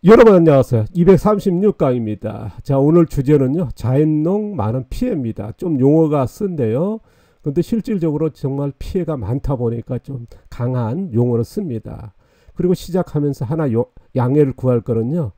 여러분 안녕하세요. 236강입니다. 자, 오늘 주제는요, 자연농 많은 피해입니다. 좀 용어가 쓴데요. 근데 실질적으로 정말 피해가 많다 보니까 좀 강한 용어를 씁니다. 그리고 시작하면서 하나 양해를 구할 거는요,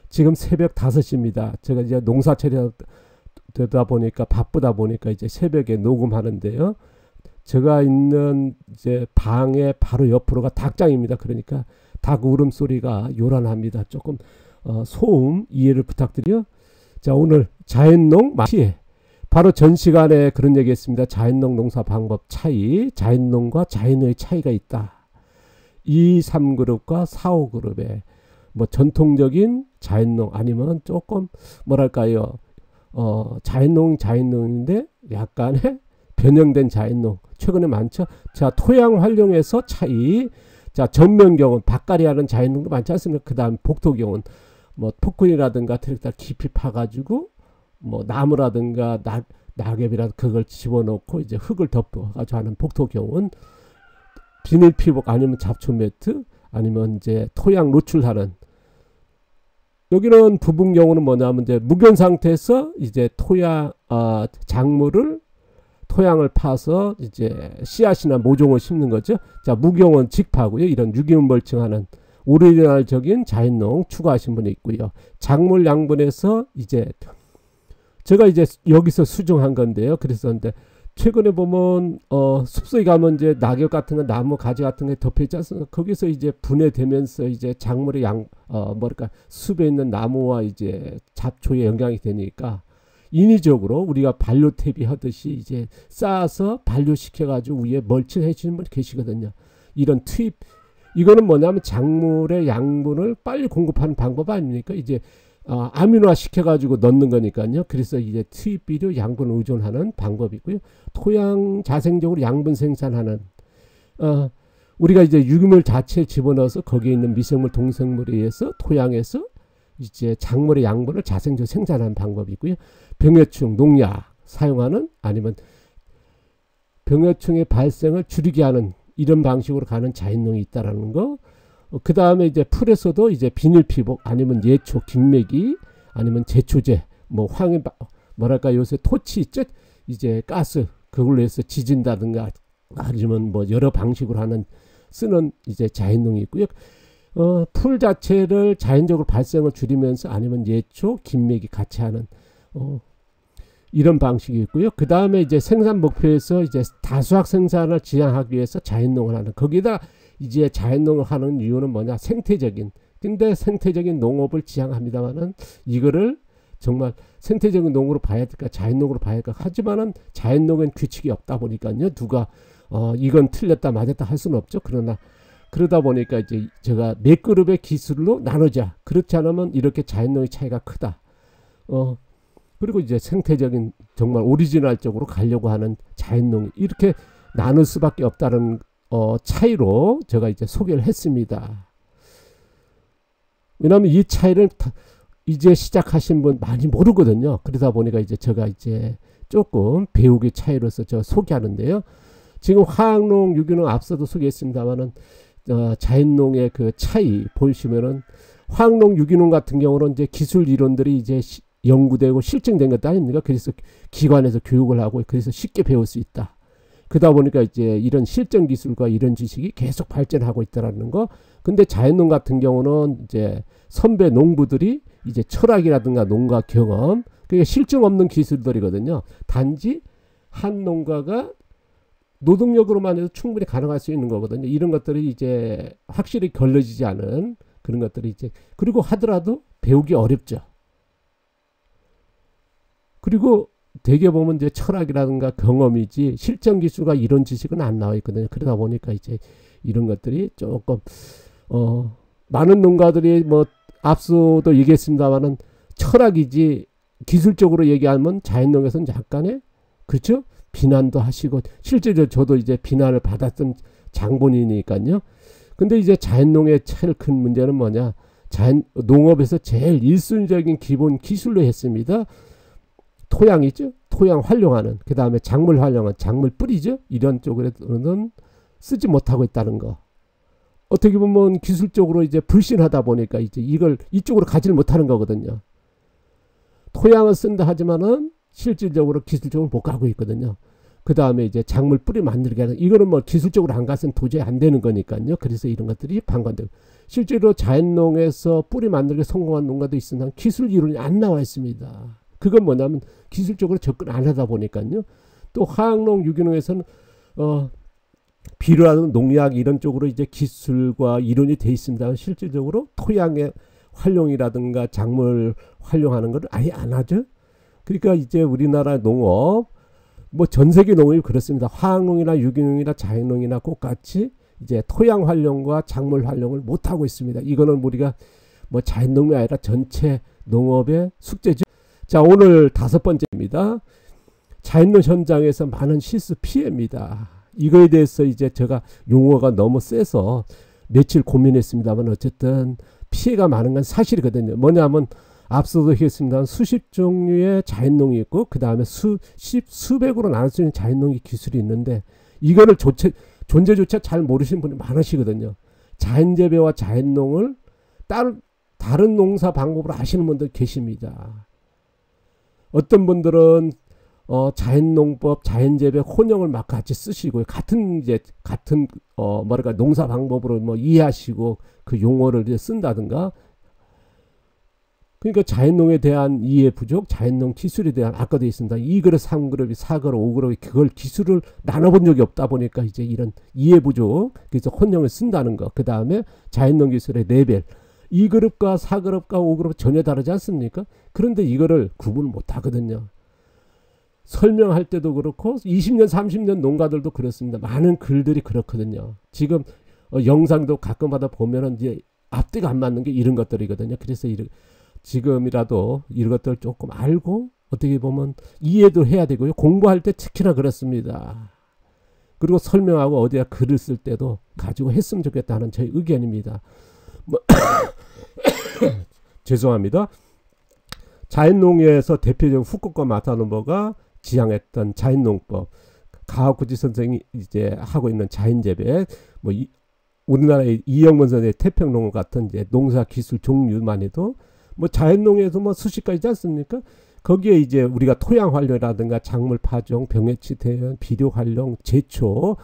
지금 새벽 5시입니다. 제가 이제 농사철이 되다 보니까 바쁘다 보니까 이제 새벽에 녹음하는데요. 제가 있는 이제 방의 바로 옆으로가 닭장입니다. 그러니까 닭 울음소리가 요란합니다. 조금 소음 이해를 부탁드려. 자, 오늘 자연농 피해. 바로 전 시간에 그런 얘기 했습니다. 자연농 농사 방법 차이, 자연농과 자연농의 차이가 있다. 2, 3그룹과 4, 5그룹의 뭐 전통적인 자연농 아니면 조금 뭐랄까요, 자연농인데 약간의 변형된 자연농 최근에 많죠. 자, 토양 활용에서 차이. 자, 전면경은 밭갈이 하는 자연농도 많지 않습니까? 그 다음 복토경은 뭐 포크이라든가 트랙터 깊이 파가지고 뭐 나무라든가 낙엽이라든가 그걸 집어넣고 이제 흙을 덮어가지고 하는 복토경은 비닐 피복 아니면 잡초 매트 아니면 이제 토양 노출하는. 여기는 부분 경우는 뭐냐면 이제 무견 상태에서 이제 작물을 토양을 파서 이제 씨앗이나 모종을 심는 거죠. 자, 무경은 직파고요. 이런 유기물 멀칭하는 오리지널적인 자연농 추구하신 분이 있고요. 작물 양분에서 이제 제가 이제 여기서 수정한 건데요. 그래서 근데 최근에 보면 숲속에 가면 이제 낙엽 같은 거 나무 가지 같은 게 덮여 있지 않습니까? 거기서 이제 분해되면서 이제 작물의 뭐랄까 숲에 있는 나무와 이제 잡초에 영향이 되니까 인위적으로 우리가 반려 퇴비 하듯이 이제 쌓아서 반려시켜 가지고 위에 멀칭해 주시는 분이 계시거든요. 이런 투입, 이거는 뭐냐면 작물의 양분을 빨리 공급하는 방법 아닙니까? 이제 아미노화 시켜 가지고 넣는 거니까요. 그래서 이제 투입 비료 양분을 의존하는 방법이고요. 토양 자생적으로 양분 생산하는 우리가 이제 유기물 자체 집어넣어서 거기에 있는 미생물 동생물에 의해서 토양에서 이제 작물의 양분을 자생적으로 생산하는 방법이고요. 병해충, 농약 사용하는 아니면 병해충의 발생을 줄이게 하는 이런 방식으로 가는 자연농이 있다라는 거. 그 다음에 이제 풀에서도 이제 비닐 피복 아니면 예초, 김매기 아니면 제초제, 뭐 뭐랄까 요새 토치 있죠? 이제 가스 그걸로 해서 지진다든가 아니면 뭐 여러 방식으로 쓰는 이제 자연농이 있고요. 풀 자체를 자연적으로 발생을 줄이면서 아니면 예초, 김매기 같이 하는 이런 방식이 있고요. 그 다음에 이제 생산 목표에서 이제 다수학 생산을 지향하기 위해서 자연농을 하는, 거기다 이제 자연농을 하는 이유는 뭐냐, 근데 생태적인 농업을 지향합니다만은 이거를 정말 생태적인 농으로 봐야 될까 자연농으로 봐야 될까 하지만은 자연농엔 규칙이 없다 보니까요. 누가 이건 틀렸다 맞았다 할 수는 없죠. 그러다 보니까 이제 제가 몇 그룹의 기술로 나누자. 그렇지 않으면 이렇게 자연농의 차이가 크다. 그리고 이제 생태적인 정말 오리지널적으로 가려고 하는 자연농 이렇게 나눌 수밖에 없다는 차이로 제가 이제 소개를 했습니다. 왜냐하면 이 차이를 이제 시작하신 분 많이 모르거든요. 그러다 보니까 이제 제가 이제 조금 배우기 차이로서 저 소개하는데요. 지금 화학농, 유기농 앞서도 소개했습니다만은 자연농의 그 차이 보시면은 화학농, 유기농 같은 경우는 이제 기술 이론들이 이제 연구되고 실증된 것도 아닙니까? 그래서 기관에서 교육을 하고 그래서 쉽게 배울 수 있다. 그러다 보니까 이제 이런 실전 기술과 이런 지식이 계속 발전하고 있다라는 거. 근데 자연농 같은 경우는 이제 선배 농부들이 이제 철학이라든가 농가 경험, 그게 실증 없는 기술들이거든요. 단지 한 농가가 노동력으로만 해도 충분히 가능할 수 있는 거거든요. 이런 것들이 이제 확실히 걸러지지 않은 그런 것들이 이제, 그리고 하더라도 배우기 어렵죠. 그리고 대개 보면 이제 철학이라든가 경험이지 실전 기술과 이런 지식은 안 나와 있거든요. 그러다 보니까 이제 이런 것들이 조금 많은 농가들이 뭐 앞서도 얘기했습니다만은 철학이지 기술적으로 얘기하면 자연농에서는 약간의 그렇죠? 비난도 하시고 실제로 저도 이제 비난을 받았던 장본인이니까요. 근데 이제 자연농의 제일 큰 문제는 뭐냐? 농업에서 제일 일순적인 기본 기술로 했습니다. 토양이죠. 토양 활용하는, 그 다음에 작물 활용하는, 작물 뿌리죠. 이런 쪽으로는 쓰지 못하고 있다는 거. 어떻게 보면 기술적으로 이제 불신하다 보니까 이제 이걸 이쪽으로 가지를 못하는 거거든요. 토양을 쓴다 하지만은 실질적으로 기술적으로 못 가고 있거든요. 그 다음에 이제 작물 뿌리 만들게 하는, 이거는 뭐 기술적으로 안 가서는 도저히 안 되는 거니까요. 그래서 이런 것들이 방관되고, 실제로 자연농에서 뿌리 만들기 성공한 농가도 있으나 기술 이론이 안 나와 있습니다. 그건 뭐냐면 기술적으로 접근 안 하다 보니까요. 또 화학농, 유기농에서는 비료라든 농약 이런 쪽으로 이제 기술과 이론이 돼 있습니다. 실질적으로 토양의 활용이라든가 작물 활용하는 걸 아예 안 하죠. 그러니까 이제 우리나라 농업, 뭐 전 세계 농업이 그렇습니다. 화학농이나 유기농이나 자연농이나 똑같이 이제 토양 활용과 작물 활용을 못 하고 있습니다. 이거는 우리가 뭐 자연농업이 아니라 전체 농업의 숙제죠. 자, 오늘 5번째입니다. 자연농 현장에서 많은 실수 피해입니다. 이거에 대해서 이제 제가 용어가 너무 세서 며칠 고민했습니다만 어쨌든 피해가 많은 건 사실이거든요. 뭐냐면 앞서도 얘기했습니다. 수십 종류의 자연농이 있고 그 다음에 수백으로 나눌 수 있는 자연농이 기술이 있는데 이거를 존재조차 잘 모르시는 분이 많으시거든요. 자연재배와 자연농을 다른 농사 방법으로 아시는 분들 계십니다. 어떤 분들은 자연농법, 자연재배, 혼용을 막 같이 쓰시고 같은 농사 방법으로 뭐 이해하시고 그 용어를 이제 쓴다든가. 그러니까 자연농에 대한 이해 부족, 자연농 기술에 대한 아까도 있습니다. 2그룹, 3그룹이, 4그룹, 5그룹이 그걸 기술을 나눠본 적이 없다 보니까 이제 이런 이해 부족, 그래서 혼용을 쓴다는 거. 그 다음에 자연농 기술의 레벨. 2그룹과 4그룹과 5그룹 전혀 다르지 않습니까? 그런데 이거를 구분을 못 하거든요. 설명할 때도 그렇고 20년 30년 농가들도 그렇습니다. 많은 글들이 그렇거든요. 지금 영상도 가끔마다 보면은 이제 앞뒤가 안 맞는 게 이런 것들이거든요. 그래서 지금이라도 이런 것들 조금 알고 어떻게 보면 이해도 해야 되고요. 공부할 때 특히나 그렇습니다. 그리고 설명하고 어디에 글을 쓸 때도 가지고 했으면 좋겠다는 제 의견입니다. 죄송합니다. 자연농에서 대표적인 후쿠오카 마사노부가 지향했던 자연농법, 가와구치 선생이 이제 하고 있는 자연재배, 우리나라의 이영문 선생의 태평농업 같은 이제 농사 기술 종류만 해도 뭐 자연농에서 뭐 수십 가지지 않습니까? 거기에 이제 우리가 토양 활용이라든가 작물 파종, 병해치 대응, 비료 활용, 제초,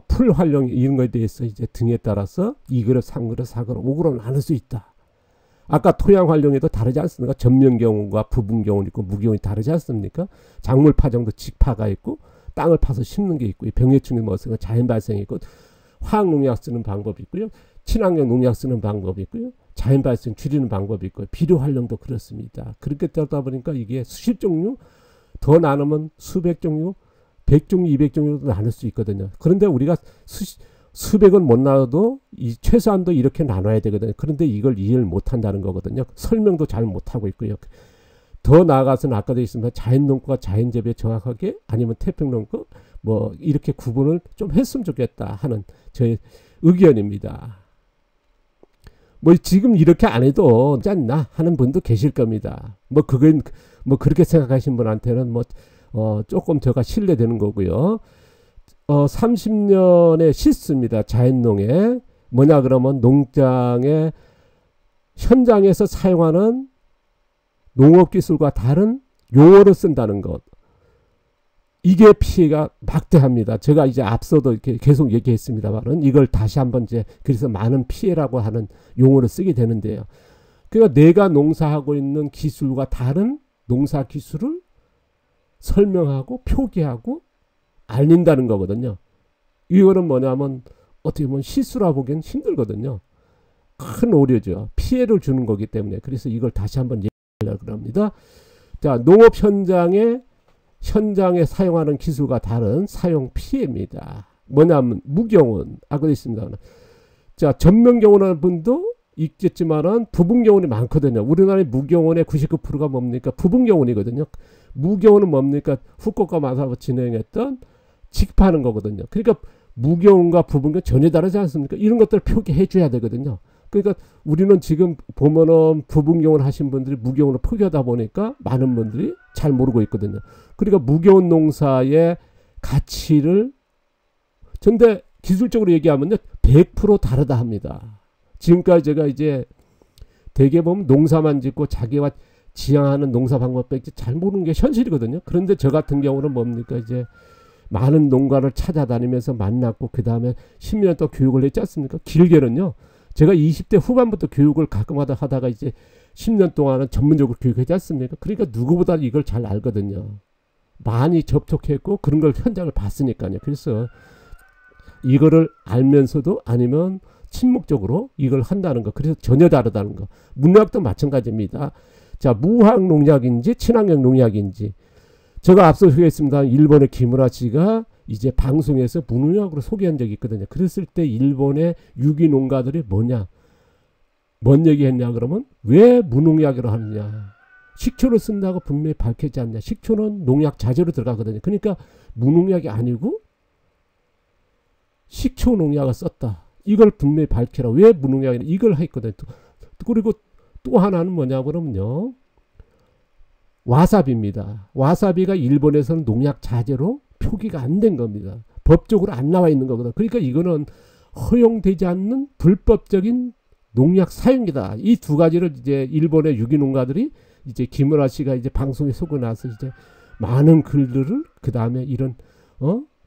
풀 활용 이런 거에 대해서 이제 등에 따라서 2그룹, 3그룹, 4그룹, 5그룹 나눌 수 있다. 아까 토양 활용에도 다르지 않습니까? 전면 경우가 부분 경우 있고 무경우이 다르지 않습니까? 작물 파종도 직파가 있고 땅을 파서 심는 게 있고 병해충이 뭐쓰는 자연 발생이 있고 화학 농약 쓰는 방법이 있고요. 친환경 농약 쓰는 방법이 있고요. 자연 발생 줄이는 방법이 있고요. 비료 활용도 그렇습니다. 그렇게 되다 보니까 이게 수십 종류, 더 나누면 수백 종류, 100종류, 200종류도 나눌 수 있거든요. 그런데 우리가 수백은 못 나눠도 최소한도 이렇게 나눠야 되거든요. 그런데 이걸 이해를 못한다는 거거든요. 설명도 잘 못하고 있고요. 더 나아가서는 아까도 있습니다. 자연농법과 자연재배 정확하게 아니면 태평농법 뭐 이렇게 구분을 좀 했으면 좋겠다 하는 저의 의견입니다. 뭐 지금 이렇게 안 해도 되지 않나 하는 분도 계실 겁니다. 뭐 그건 뭐 그렇게 생각하신 분한테는 뭐 조금 제가 신뢰되는 거고요. 30년의 실수입니다. 자연농에 뭐냐 그러면 농장의 현장에서 사용하는 농업기술과 다른 용어를 쓴다는 것. 이게 피해가 막대합니다. 제가 이제 앞서도 이렇게 계속 얘기했습니다만은 이걸 다시 한번 이제 그래서 많은 피해라고 하는 용어를 쓰게 되는데요. 그러니까 내가 농사하고 있는 기술과 다른 농사 기술을 설명하고 표기하고 알린다는 거거든요. 이거는 뭐냐면 어떻게 보면 실수라 보기엔 힘들거든요. 큰 오류죠. 피해를 주는 거기 때문에. 그래서 이걸 다시 한번 얘기하려고 합니다. 자, 농업 현장에 사용하는 기술과 다른 사용 피해입니다. 뭐냐면 무경운, 아까도 있습니다. 자, 전면경운하는 분도 있겠지만은 부분경운이 많거든요. 우리나라의 무경운의 99%가 뭡니까? 부분경운이거든요. 무경운은 뭡니까? 후쿠오카 마사노부 진행했던 직파하는 거거든요. 그러니까 무경운과 부분경운 전혀 다르지 않습니까? 이런 것들을 표기해 줘야 되거든요. 그러니까 우리는 지금 보면은 부분경운 하신 분들이 무경운을 포기하다 보니까 많은 분들이 잘 모르고 있거든요. 그러니까 무경운 농사의 가치를 근데 기술적으로 얘기하면요 100% 다르다 합니다. 지금까지 제가 이제 대개 보면 농사만 짓고 자기와 지향하는 농사 방법밖에 잘 모르는 게 현실이거든요. 그런데 저 같은 경우는 뭡니까 이제 많은 농가를 찾아다니면서 만났고 그 다음에 10년 또 교육을 했지 않습니까? 길게는요. 제가 20대 후반부터 교육을 가끔가다 하다가 이제 10년 동안은 전문적으로 교육했지 않습니까? 그러니까 누구보다 이걸 잘 알거든요. 많이 접촉했고 그런 걸 현장을 봤으니까요. 그래서 이거를 알면서도 아니면 침묵적으로 이걸 한다는 거. 그래서 전혀 다르다는 거. 문학도 마찬가지입니다. 자, 무화학 농약인지 친환경 농약인지. 제가 앞서 소개했습니다. 일본의 기무라 씨가 이제 방송에서 무농약으로 소개한 적이 있거든요. 그랬을 때 일본의 유기농가들이 뭐냐. 뭔 얘기했냐 그러면 왜 무농약으로 하느냐. 식초를 쓴다고 분명히 밝혀지지 않냐. 식초는 농약 자재로 들어가거든요. 그러니까 무농약이 아니고 식초 농약을 썼다. 이걸 분명히 밝히라. 왜 무농약이냐. 이걸 했거든요. 그리고 또 하나는 뭐냐 그러면요. 와사비입니다. 와사비가 일본에서는 농약 자재로 표기가 안 된 겁니다. 법적으로 안 나와 있는 거거든요. 그러니까 이거는 허용되지 않는 불법적인 농약 사용이다. 이 두 가지를 이제 일본의 유기농가들이 이제 김은아 씨가 이제 방송에 쏘고 나서 이제 많은 글들을 그 다음에 이런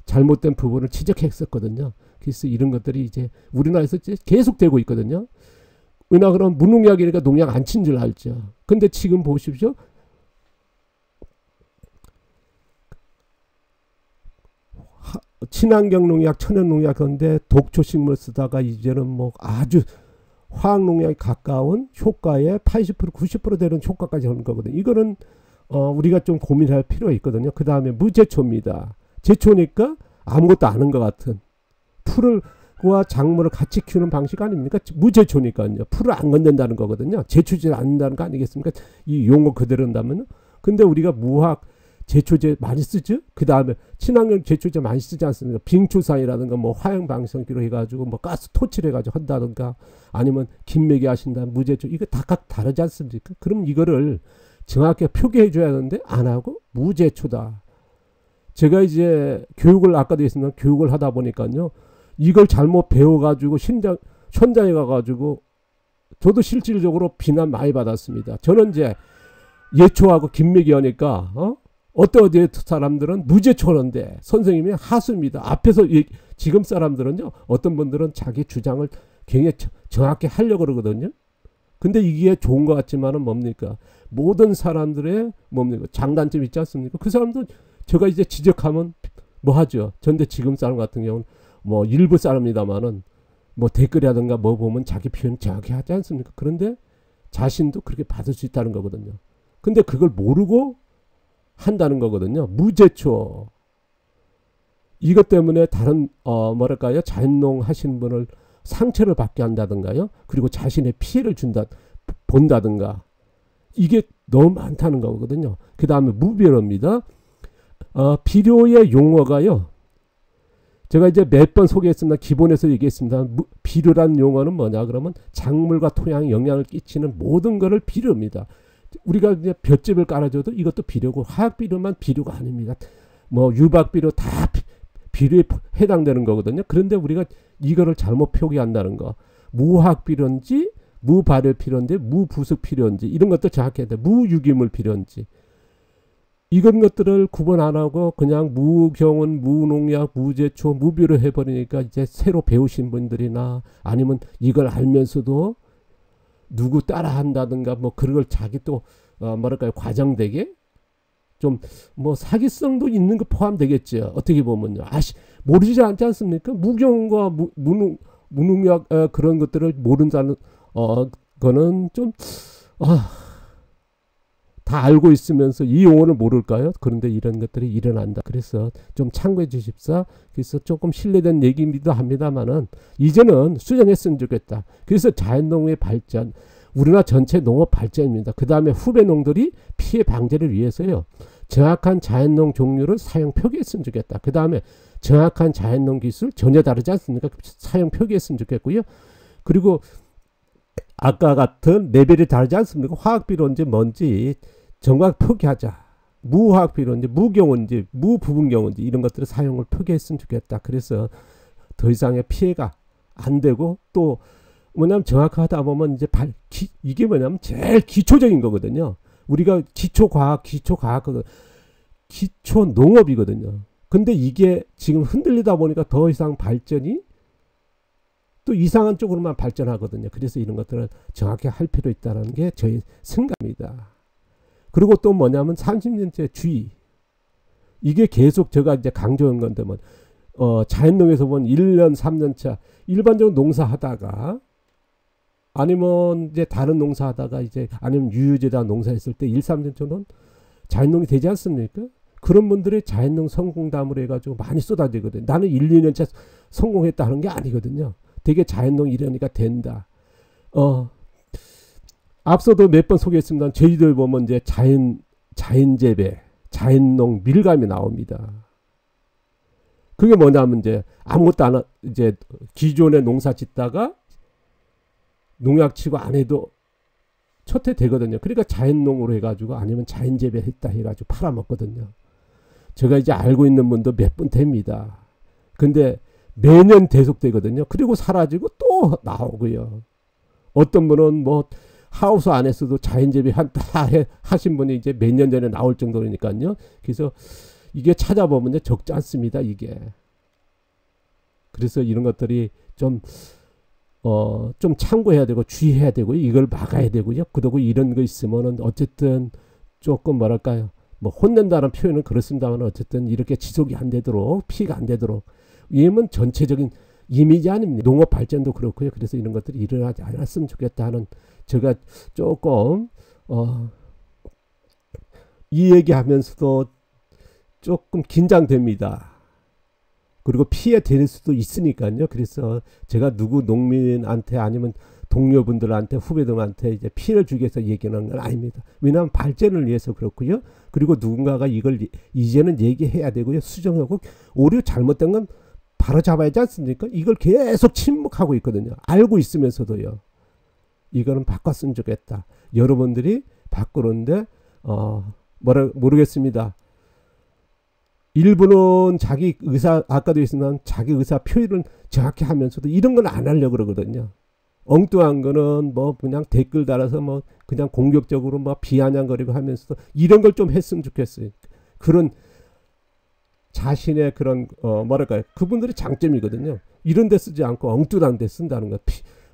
잘못된 부분을 지적했었거든요. 그래서 이런 것들이 이제 우리나라에서 이제 계속되고 있거든요. 왜냐 그러면 무농약이니까 농약 안 친 줄 알죠. 근데 지금 보십시오. 친환경 농약, 천연 농약 건데 독초식물 쓰다가 이제는 뭐 아주 화학 농약에 가까운 효과에 80% 90% 되는 효과까지 하는 거거든요. 이거는 우리가 좀 고민할 필요가 있거든요. 그 다음에 무제초입니다. 제초니까 아무것도 아는 것 같은 풀과 작물을 같이 키우는 방식 아닙니까? 무제초니까요. 풀을 안 건든다는 거거든요. 제초제 안 한다는 거 아니겠습니까? 이 용어 그대로 한다면. 근데 우리가 무화학 제초제 많이 쓰죠. 그 다음에 친환경 제초제 많이 쓰지 않습니까? 빙초산이라든가 뭐 화형방사기로 해가지고 뭐 가스 토치를 해가지고 한다든가 아니면 김매기 하신다 무제초 이거 다 각 다르지 않습니까? 그럼 이거를 정확하게 표기해 줘야 하는데 안 하고 무제초다. 제가 이제 교육을 아까도 했습니다. 교육을 하다 보니까요. 이걸 잘못 배워가지고 현장에 가가지고 저도 실질적으로 비난 많이 받았습니다. 저는 이제 예초하고 김매기 하니까 어떤 사람들은 무제초는데 선생님이 하수입니다. 앞에서 지금 사람들은요. 어떤 분들은 자기 주장을 굉장히 정확히 하려고 그러거든요. 근데 이게 좋은 것 같지만은 뭡니까? 모든 사람들의 뭡니까? 장단점 있지 않습니까? 그 사람도 제가 이제 지적하면 뭐 하죠. 전데 지금 사람 같은 경우는 뭐 일부 사람이다마는 뭐 댓글이라든가 뭐 보면 자기 표현 정확히 하지 않습니까? 그런데 자신도 그렇게 받을 수 있다는 거거든요. 근데 그걸 모르고 한다는 거거든요. 무제초. 이것 때문에 다른 뭐랄까요? 자연농 하시는 분을 상처를 받게 한다든가요. 그리고 자신의 피해를 본다든가. 이게 너무 많다는 거거든요. 그 다음에 무비료입니다. 비료의 용어가요. 제가 이제 몇 번 소개했습니다. 기본에서 얘기했습니다. 비료란 용어는 뭐냐 그러면 작물과 토양에 영향을 끼치는 모든 것을 비료입니다. 우리가 이제 볏짚을 깔아줘도 이것도 비료고 화학 비료만 비료가 아닙니다. 뭐 유박 비료 다 비료에 해당되는 거거든요. 그런데 우리가 이거를 잘못 표기한다는 거. 무화학 비료인지 무발효 비료인지 무부숙 비료인지 이런 것도 정확해야 돼. 무유기물 비료인지 이런 것들을 구분 안 하고 그냥 무경운, 무농약, 무제초, 무비료 해버리니까 이제 새로 배우신 분들이나 아니면 이걸 알면서도 누구 따라 한다든가 뭐 그런 걸 자기 또 뭐랄까요 과장되게 좀 뭐 사기성도 있는 거 포함되겠죠. 어떻게 보면요. 모르지 않지 않습니까? 무경과 무농약 그런 것들을 모른다는 거는 좀 다 알고 있으면서 이 용어를 모를까요? 그런데 이런 것들이 일어난다. 그래서 좀 참고해 주십사. 그래서 조금 신뢰된 얘기이기도 합니다만은 이제는 수정했으면 좋겠다. 그래서 자연농업의 발전, 우리나라 전체 농업 발전입니다. 그 다음에 후배 농들이 피해 방지를 위해서요. 정확한 자연농 종류를 사용 표기했으면 좋겠다. 그 다음에 정확한 자연농 기술 전혀 다르지 않습니까? 사용 표기했으면 좋겠고요. 그리고 아까 같은 레벨이 다르지 않습니까? 화학비료인지 뭔지 정확히 표기하자. 무화학비료인지 무경운인지 무부분경운인지 이런 것들을 사용을 표기했으면 좋겠다. 그래서 더 이상의 피해가 안 되고 또 뭐냐면 정확하다 보면 이제 이게 뭐냐면 제일 기초적인 거거든요. 우리가 기초과학, 기초 농업이거든요. 근데 이게 지금 흔들리다 보니까 더 이상 발전이 또 이상한 쪽으로만 발전하거든요. 그래서 이런 것들을 정확히 할 필요 있다는 게 저희 생각입니다. 그리고 또 뭐냐면 30년째 주의. 이게 계속 제가 이제 강조한 건데 뭐 자연농에서 본 1년 3년차 일반적으로 농사하다가 아니면 이제 다른 농사하다가 이제 아니면 유유제다 농사했을 때 1, 3년차는 자연농이 되지 않습니까? 그런 분들이 자연농 성공담을 해가지고 많이 쏟아지거든요. 나는 1, 2년차 성공했다 하는 게 아니거든요. 되게 자연농 이러니까 된다. 앞서도 몇 번 소개했습니다. 저희들 보면 이제 자연재배, 자연농 밀감이 나옵니다. 그게 뭐냐면 이제 아무것도 안 이제 기존에 농사 짓다가 농약 치고 안 해도 첫해 되거든요. 그러니까 자연농으로 해가지고 아니면 자연재배 했다 해가지고 팔아먹거든요. 제가 이제 알고 있는 분도 몇 분 됩니다. 근데 매년 계속되거든요. 그리고 사라지고 또 나오고요. 어떤 분은 뭐 하우스 안에서도 자연재배 다 하신 분이 이제 몇 년 전에 나올 정도니까요. 그래서 이게 찾아보면 적지 않습니다. 이게. 그래서 이런 것들이 좀 참고해야 되고 주의해야 되고 이걸 막아야 되고요. 그리고 이런 거 있으면은 어쨌든 조금 뭐랄까요. 뭐 혼낸다는 표현은 그렇습니다만 어쨌든 이렇게 지속이 안 되도록 피해가 안 되도록 왜냐면 전체적인 이미지 아닙니까? 농업 발전도 그렇고요. 그래서 이런 것들이 일어나지 않았으면 좋겠다 하는 제가 조금 이 얘기하면서도 조금 긴장됩니다. 그리고 피해 될 수도 있으니까요. 그래서 제가 누구 농민한테 아니면 동료분들한테 후배들한테 이제 피해를 주기 위해서 얘기하는 건 아닙니다. 왜냐하면 발전을 위해서 그렇고요. 그리고 누군가가 이걸 이제는 얘기해야 되고요. 수정하고 오히려 잘못된 건 바로 잡아야 하지 않습니까? 이걸 계속 침묵하고 있거든요. 알고 있으면서도요. 이거는 바꿨으면 좋겠다. 여러분들이 바꾸는데 모르겠습니다. 일부는 자기 의사 아까도 했지만 자기 의사 표현을 정확히 하면서도 이런 건 안 하려고 그러거든요. 엉뚱한 거는 뭐 그냥 댓글 달아서 뭐 그냥 공격적으로 뭐 비아냥거리고 하면서도 이런 걸 좀 했으면 좋겠어요. 그런 자신의 그런 뭐랄까요? 그분들의 장점이거든요. 이런 데 쓰지 않고 엉뚱한 데 쓴다는 거.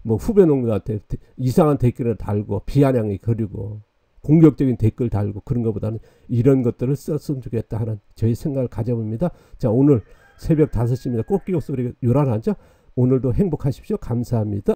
뭐 후배 농가한테 이상한 댓글을 달고 비아냥이 거리고 공격적인 댓글 달고 그런 것보다는 이런 것들을 썼으면 좋겠다 하는 저희 생각을 가져봅니다. 자, 오늘 새벽 5시입니다. 꽃기옥 소리가 요란하죠? 오늘도 행복하십시오. 감사합니다.